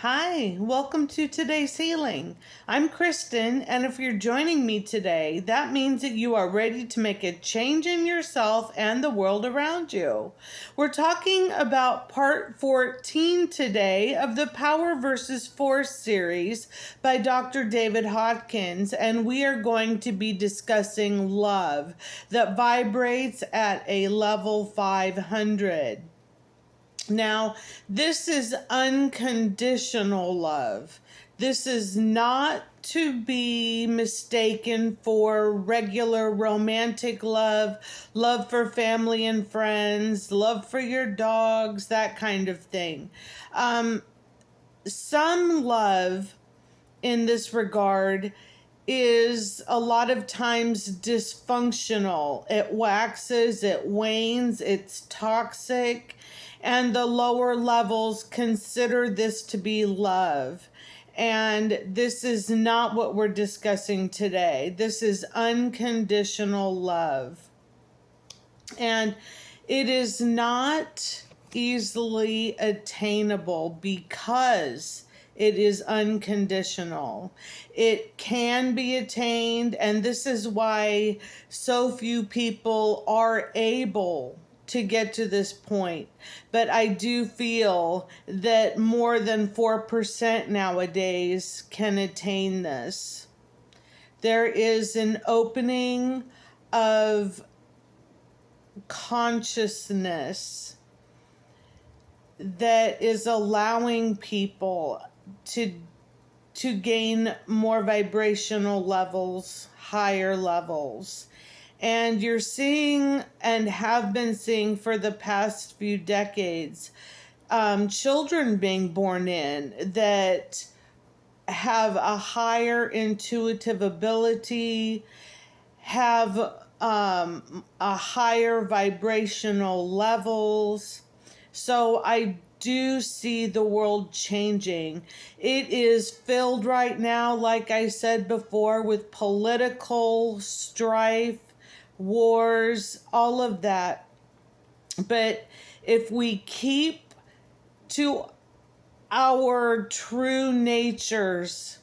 Hi, welcome to today's healing. I'm Kristen, and if you're joining me today, that means that you are ready to make a change in yourself and the world around you. We're talking about part 14 today of the Power versus Force series by Dr. David Hawkins, and we are going to be discussing love that vibrates at a level 500. Now, this is unconditional love. This is not to be mistaken for regular romantic love, love for family and friends, love for your dogs, that kind of thing. Some love in this regard is a lot of times dysfunctional. It waxes, it wanes, it's toxic, and the lower levels consider this to be love. And this is not what we're discussing today. This is unconditional love. And it is not easily attainable because it is unconditional. It can be attained, and this is why so few people are able to get to this point. But I do feel that more than 4% nowadays can attain this. There is an opening of consciousness that is allowing people to gain more vibrational levels, higher levels. And you're seeing and have been seeing for the past few decades children being born in that have a higher intuitive ability, have a higher vibrational levels. So I do see the world changing. It is filled right now, like I said before, with political strife, wars, all of that. But if we keep to our true natures,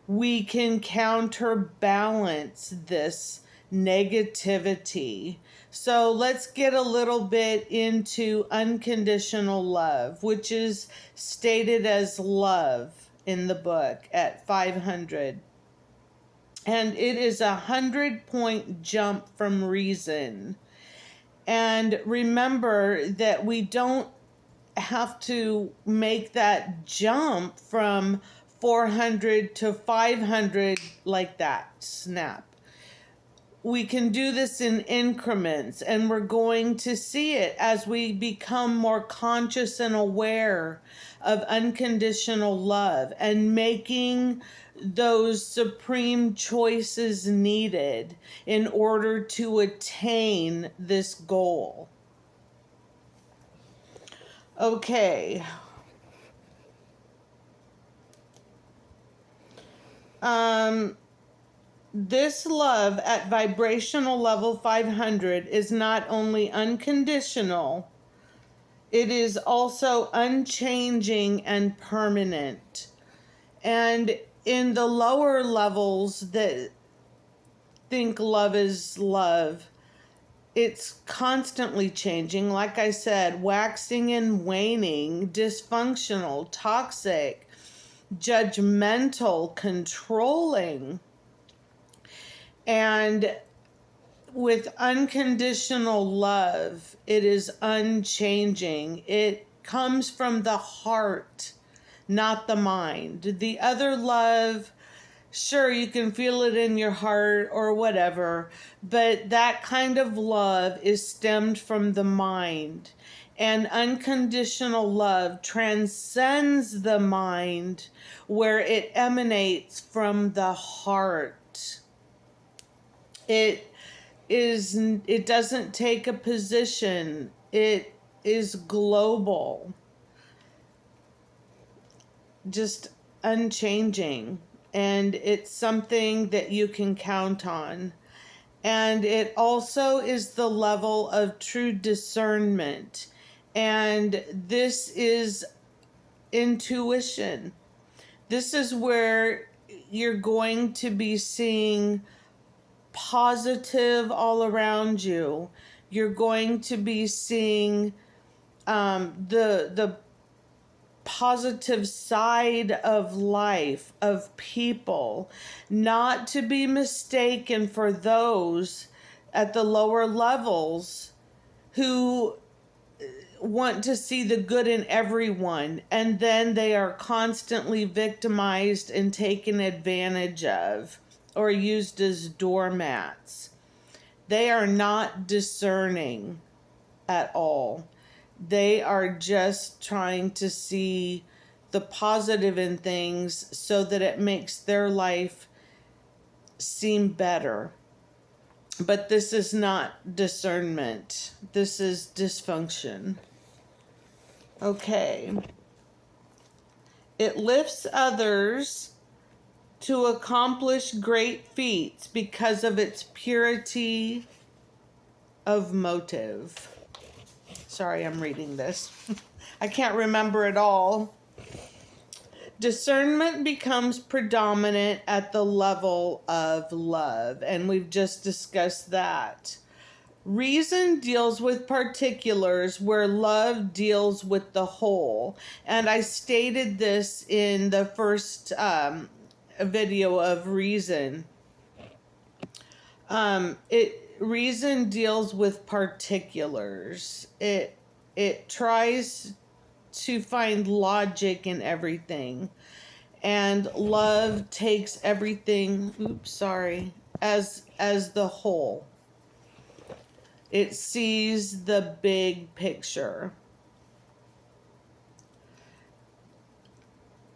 we can counterbalance this negativity. So let's get a little bit into unconditional love, which is stated as love in the book at 500. And it is 100-point jump from reason. And remember that we don't have to make that jump from 400 to 500 like that, snap. We can do this in increments, and we're going to see it as we become more conscious and aware of unconditional love and making those supreme choices needed in order to attain this goal. Okay. This love at vibrational level 500 is not only unconditional, it is also unchanging and permanent. And in the lower levels that think love is love, it's constantly changing. Like I said, waxing and waning, dysfunctional, toxic, judgmental, controlling. And with unconditional love, it is unchanging. It comes from the heart, not the mind. The other love, sure, you can feel it in your heart or whatever, but that kind of love is stemmed from the mind. And unconditional love transcends the mind, where it emanates from the heart. It doesn't take a position. It is global, just unchanging. And it's something that you can count on. And it also is the level of true discernment. And this is intuition. This is where you're going to be seeing positive all around you. You're going to be seeing the positive side of life, of people, not to be mistaken for those at the lower levels who want to see the good in everyone, and then they are constantly victimized and taken advantage of or used as doormats. They are not discerning at all. They are just trying to see the positive in things so that it makes their life seem better. But this is not discernment. This is dysfunction. Okay. It lifts others to accomplish great feats because of its purity of motive. Sorry, I'm reading this. I can't remember it all. Discernment becomes predominant at the level of love, and we've just discussed that. Reason deals with particulars where love deals with the whole. And I stated this in the first video of reason. Reason deals with particulars. It tries to find logic in everything, and love takes everything as the whole. It sees the big picture.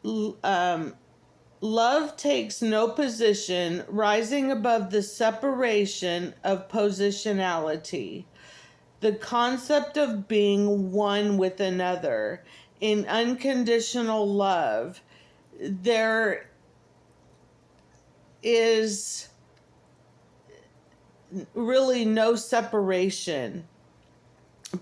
Love takes no position, rising above the separation of positionality. The concept of being one with another. In unconditional love, there is really no separation.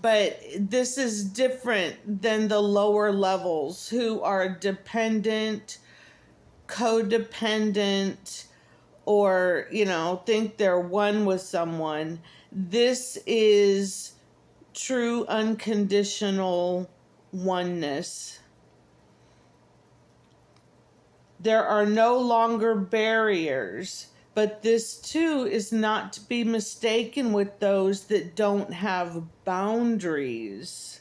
But this is different than the lower levels who are dependent, codependent, or, think they're one with someone. This is true unconditional oneness. There are no longer barriers, but this too is not to be mistaken with those that don't have boundaries.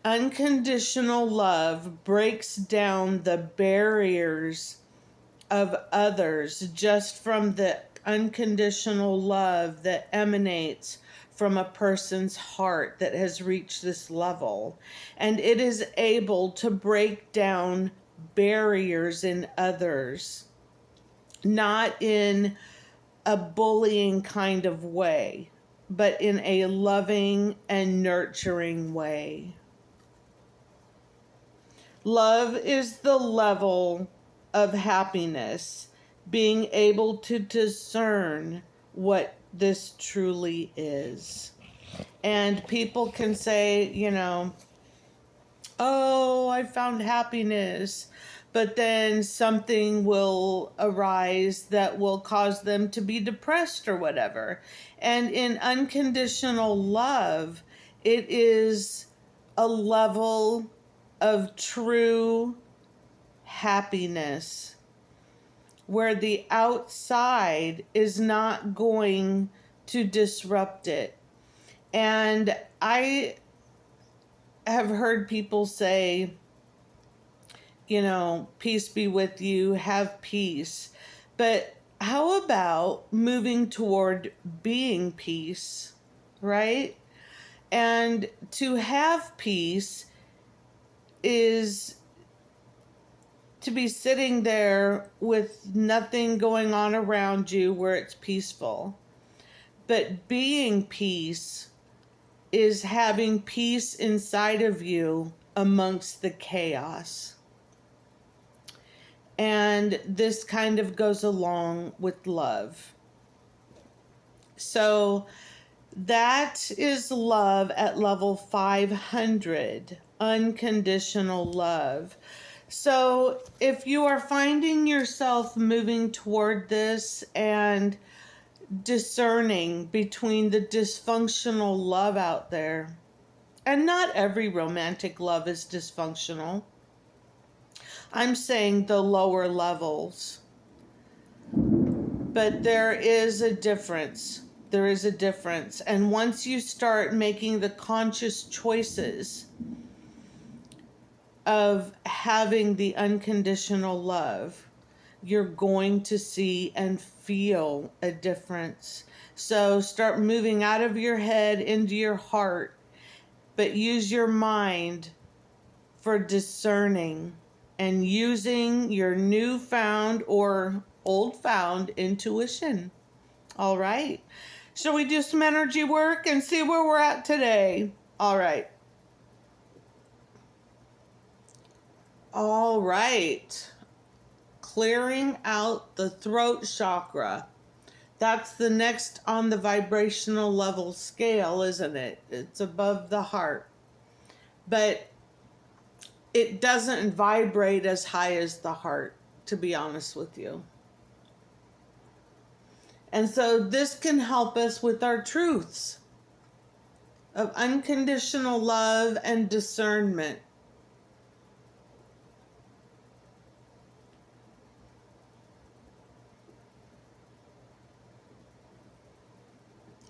Unconditional love breaks down the barriers of others just from the unconditional love that emanates from a person's heart that has reached this level. And it is able to break down barriers in others, not in a bullying kind of way, but in a loving and nurturing way. Love is the level of happiness, being able to discern what this truly is. And people can say, oh, I found happiness, but then something will arise that will cause them to be depressed or whatever. And in unconditional love, it is a level of true happiness where the outside is not going to disrupt it. And I have heard people say, peace be with you, have peace. But how about moving toward being peace, right? And to have peace is to be sitting there with nothing going on around you where it's peaceful. But being peace is having peace inside of you amongst the chaos. And this kind of goes along with love. So that is love at level 500, unconditional love. So if you are finding yourself moving toward this and discerning between the dysfunctional love out there, and not every romantic love is dysfunctional. I'm saying the lower levels. But there is a difference. There is a difference. And once you start making the conscious choices of having the unconditional love, you're going to see and feel a difference. So start moving out of your head into your heart, but use your mind for discerning and using your newfound or old found intuition. All right. Shall we do some energy work and see where we're at today? All right. All right. Clearing out the throat chakra. That's the next on the vibrational level scale, isn't it? It's above the heart. But it doesn't vibrate as high as the heart, to be honest with you. And so this can help us with our truths of unconditional love and discernment.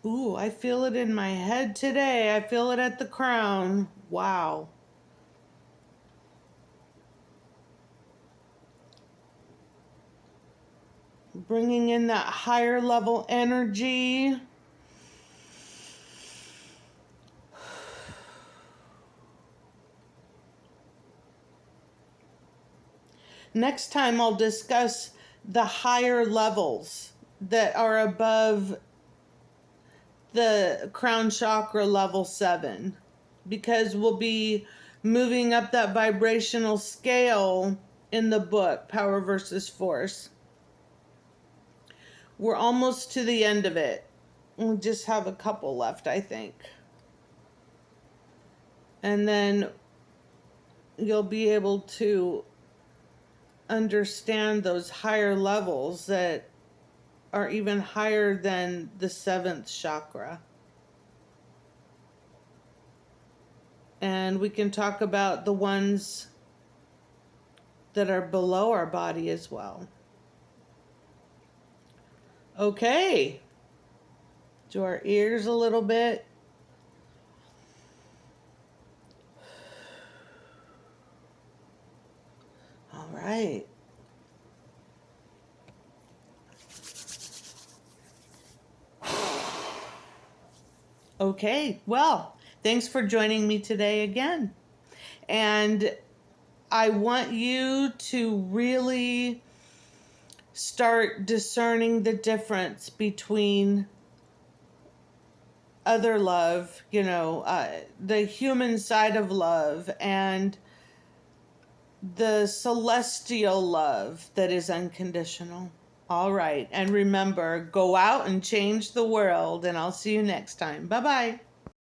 Ooh, I feel it in my head today. I feel it at the crown. Wow. Bringing in that higher level energy. Next time I'll discuss the higher levels that are above the crown chakra level 7, because we'll be moving up that vibrational scale in the book, Power versus Force. We're almost to the end of it. We just have a couple left, I think. And then you'll be able to understand those higher levels that are even higher than the 7th chakra. And we can talk about the ones that are below our body as well. Okay. To our ears a little bit. All right. Okay, well, thanks for joining me today again. And I want you to really start discerning the difference between other love, the human side of love, and the celestial love that is unconditional. All right. And remember, go out and change the world, and I'll see you next time. Bye-bye.